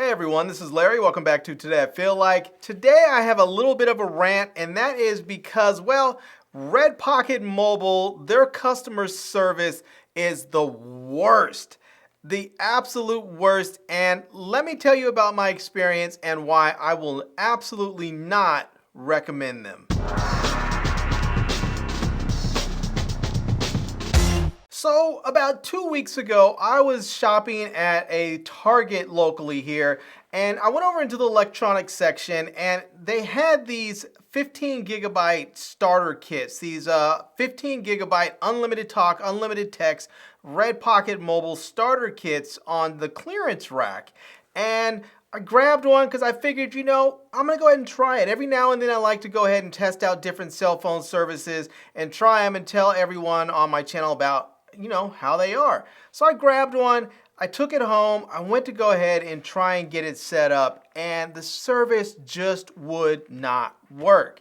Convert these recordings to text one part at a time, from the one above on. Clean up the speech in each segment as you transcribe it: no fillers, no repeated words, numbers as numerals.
Hey everyone, this is Larry. Welcome back to Today I Feel Like. Today I have a little bit of a rant, and that is because, well, RedPocket Mobile, their customer service is the worst. The absolute worst. And let me tell you about my experience and why I will absolutely not recommend them. So about 2 weeks ago, I was shopping at a Target locally here, and I went over into the electronics section, and they had these 15 gigabyte starter kits, these 15 gigabyte unlimited talk, unlimited text, RedPocket Mobile starter kits on the clearance rack. And I grabbed one because I figured, I'm going to go ahead and try it. Every now and then I like to go ahead and test out different cell phone services and try them and tell everyone on my channel about how they are. So I grabbed one, I took it home, I went to go ahead and try and get it set up, and the service just would not work.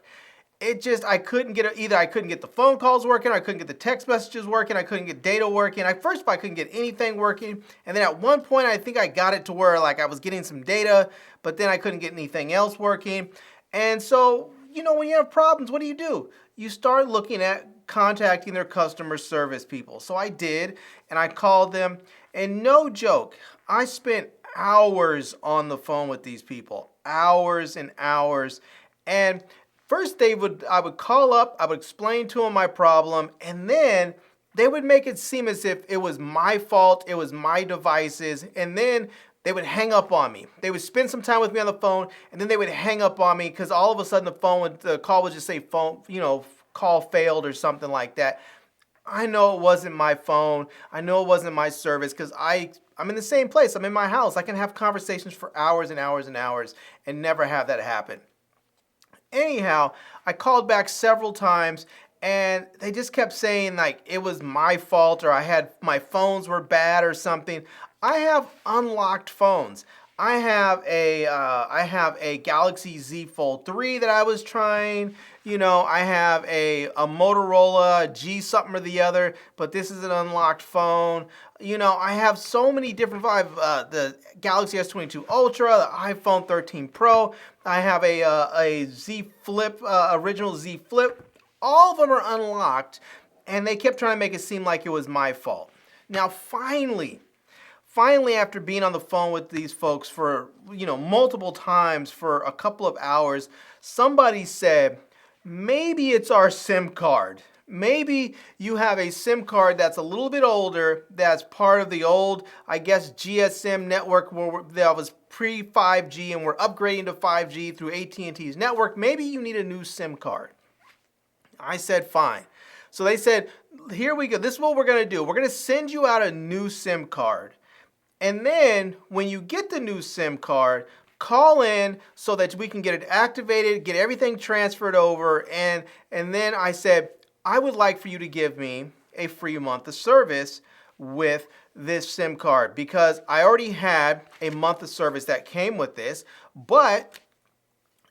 I couldn't get it, either I couldn't get the phone calls working, I couldn't get the text messages working, I couldn't get data working. I couldn't get anything working, and then at one point I think I got it to where I was getting some data, but then I couldn't get anything else working. And so, when you have problems, what do? You start looking at contacting their customer service people. So I did, and I called them, and no joke, I spent hours on the phone with these people, hours and hours. And first I would call up, I would explain to them my problem, and then they would make it seem as if it was my fault, it was my devices, and then they would hang up on me. They would spend some time with me on the phone, and then they would hang up on me because all of a sudden the call would just say call failed or something like that. I know it wasn't my phone. I know it wasn't my service because I'm in the same place. I'm in my house. I can have conversations for hours and hours and hours and never have that happen. Anyhow, I called back several times, and they just kept saying it was my fault or my phones were bad or something. I have unlocked phones. I have a Galaxy Z Fold 3 that I was trying. I have a Motorola G something or the other, but this is an unlocked phone. I have so many different the Galaxy S22 Ultra, the iPhone 13 Pro. I have a Z Flip, original Z Flip. All of them are unlocked, and they kept trying to make it seem like it was my fault. Now, finally, after being on the phone with these folks for, multiple times for a couple of hours, somebody said, maybe it's our SIM card. Maybe you have a SIM card that's a little bit older, that's part of the old, GSM network that was pre-5G, and we're upgrading to 5G through AT&T's network. Maybe you need a new SIM card. I said, fine. So they said, here we go. This is what we're going to do. We're going to send you out a new SIM card. And then when you get the new SIM card, call in so that we can get it activated, get everything transferred over. And then I said, I would like for you to give me a free month of service with this SIM card because I already had a month of service that came with this, but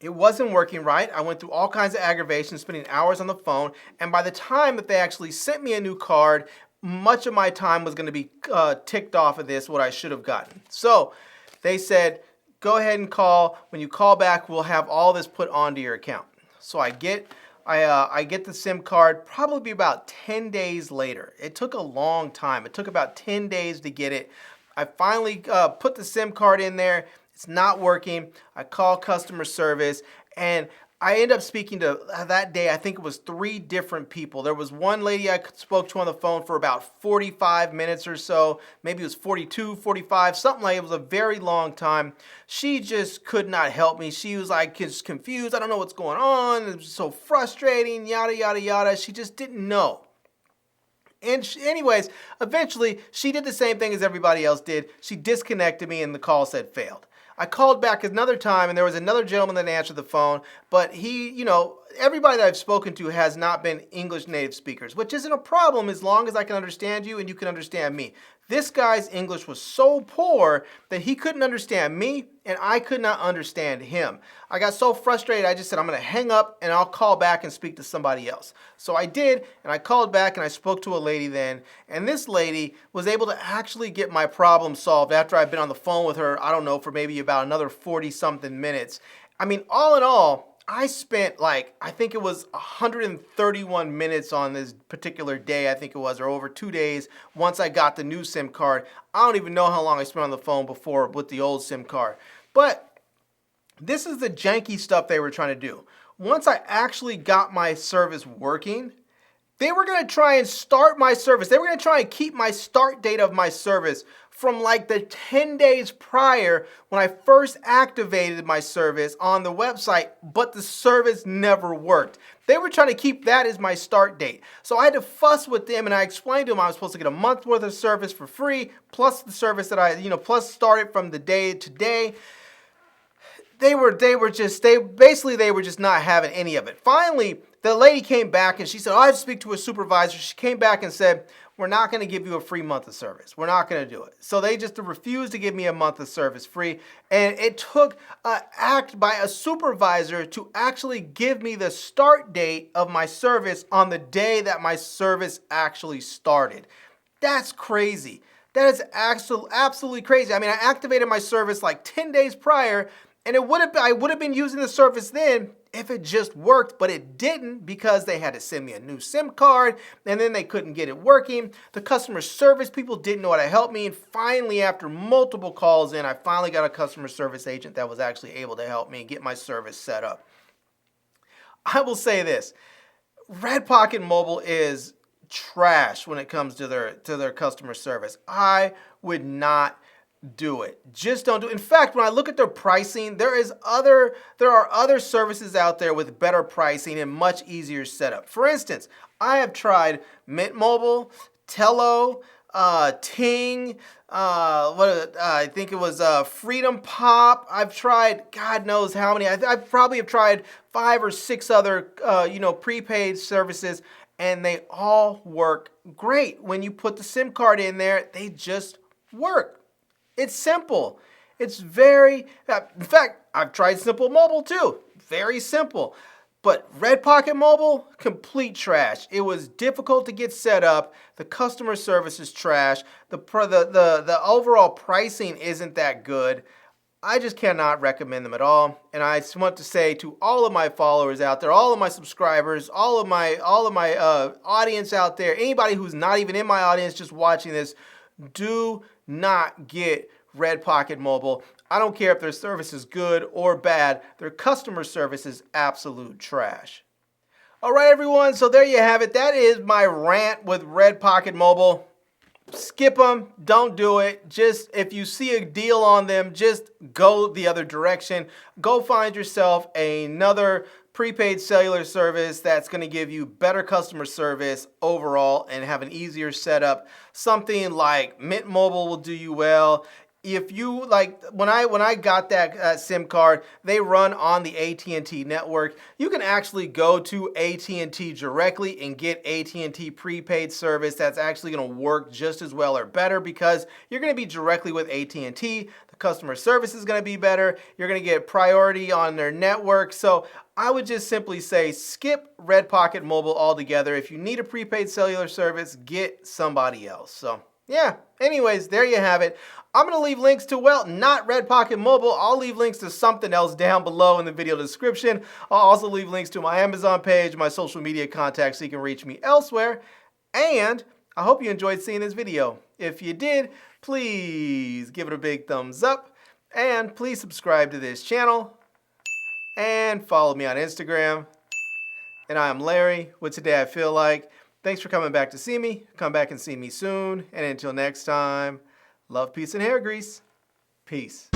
it wasn't working right. I went through all kinds of aggravation, spending hours on the phone. And by the time that they actually sent me a new card, much of my time was going to be ticked off of this, what I should have gotten. So they said, go ahead and call. When you call back, we'll have all this put onto your account. So I get the SIM card probably about 10 days later. It took a long time. It took about 10 days to get it. I finally put the SIM card in there. It's not working. I call customer service, and I end up speaking to, that day, I think it was 3 different people. There was one lady I spoke to on the phone for about 45 minutes or so. Maybe it was 42, 45, something like it. It was a very long time. She just could not help me. She was just confused. I don't know what's going on. It was so frustrating, yada, yada, yada. She just didn't know. And anyways, eventually, she did the same thing as everybody else did. She disconnected me, and the call said failed. I called back another time, and there was another gentleman that answered the phone, but he, everybody that I've spoken to has not been English native speakers, which isn't a problem as long as I can understand you and you can understand me. This guy's English was so poor that he couldn't understand me and I could not understand him. I got so frustrated, I just said, I'm going to hang up and I'll call back and speak to somebody else. So I did, and I called back and I spoke to a lady then, and this lady was able to actually get my problem solved after I've been on the phone with her, I don't know, for maybe about another 40-something minutes. I mean, all in all, I spent I think it was 131 minutes on this particular day, I think it was, or over 2 days once I got the new SIM card. I don't even know how long I spent on the phone before with the old SIM card. But this is the janky stuff they were trying to do. Once I actually got my service working, they were going to try and start my service. They were going to try and keep my start date of my service from like the 10 days prior when I first activated my service on the website, but the service never worked. They were trying to keep that as my start date. So I had to fuss with them, and I explained to them I was supposed to get a month worth of service for free, plus the service that I, plus start it from the day to day. They were just not having any of it. Finally, the lady came back and she said, I have to speak to a supervisor. She came back and said, we're not going to give you a free month of service. We're not going to do it. So they just refused to give me a month of service free. And it took an act by a supervisor to actually give me the start date of my service on the day that my service actually started. That's crazy. That is absolutely crazy. I mean, I activated my service like 10 days prior, and I would have been using the service then if it just worked, but it didn't because they had to send me a new SIM card, and then they couldn't get it working. The customer service people didn't know how to help me, and finally, after multiple calls in, I finally got a customer service agent that was actually able to help me get my service set up. I will say this, RedPocket Mobile is trash when it comes to their customer service. I would not do it. Just don't do it. In fact, when I look at their pricing, there are other services out there with better pricing and much easier setup. For instance, I have tried Mint Mobile, Tello, Ting, I think it was Freedom Pop. I've tried God knows how many. I probably have tried 5 or 6 other prepaid services, and they all work great. When you put the SIM card in there, they just work. It's simple. It's in fact, I've tried Simple Mobile too. Very simple. But RedPocket Mobile, complete trash. It was difficult to get set up. The customer service is trash. The overall pricing isn't that good. I just cannot recommend them at all. And I just want to say to all of my followers out there, all of my subscribers, all of my audience out there, anybody who's not even in my audience just watching this, do not get RedPocket Mobile. I don't care if their service is good or bad. Their customer service is absolute trash. All right, everyone. So there you have it. That is my rant with RedPocket Mobile. Skip them. Don't do it. Just if you see a deal on them, just go the other direction. Go find yourself another prepaid cellular service that's going to give you better customer service overall and have an easier setup. Something like Mint Mobile will do you well. If you when I got that SIM card, they run on the AT&T network. You can actually go to AT&T directly and get AT&T prepaid service that's actually going to work just as well or better because you're going to be directly with AT&T. The customer service is going to be better. You're going to get priority on their network. So I would just simply say skip RedPocket Mobile altogether. If you need a prepaid cellular service, get somebody else. So yeah, anyways, there you have it. I'm going to leave links to, not RedPocket Mobile. I'll leave links to something else down below in the video description. I'll also leave links to my Amazon page, my social media contacts so you can reach me elsewhere. And I hope you enjoyed seeing this video. If you did, please give it a big thumbs up. And please subscribe to this channel. And follow me on Instagram. And I am Larry with Today I Feel Like. Thanks for coming back to see me. Come back and see me soon. And until next time, love, peace, and hair grease. Peace.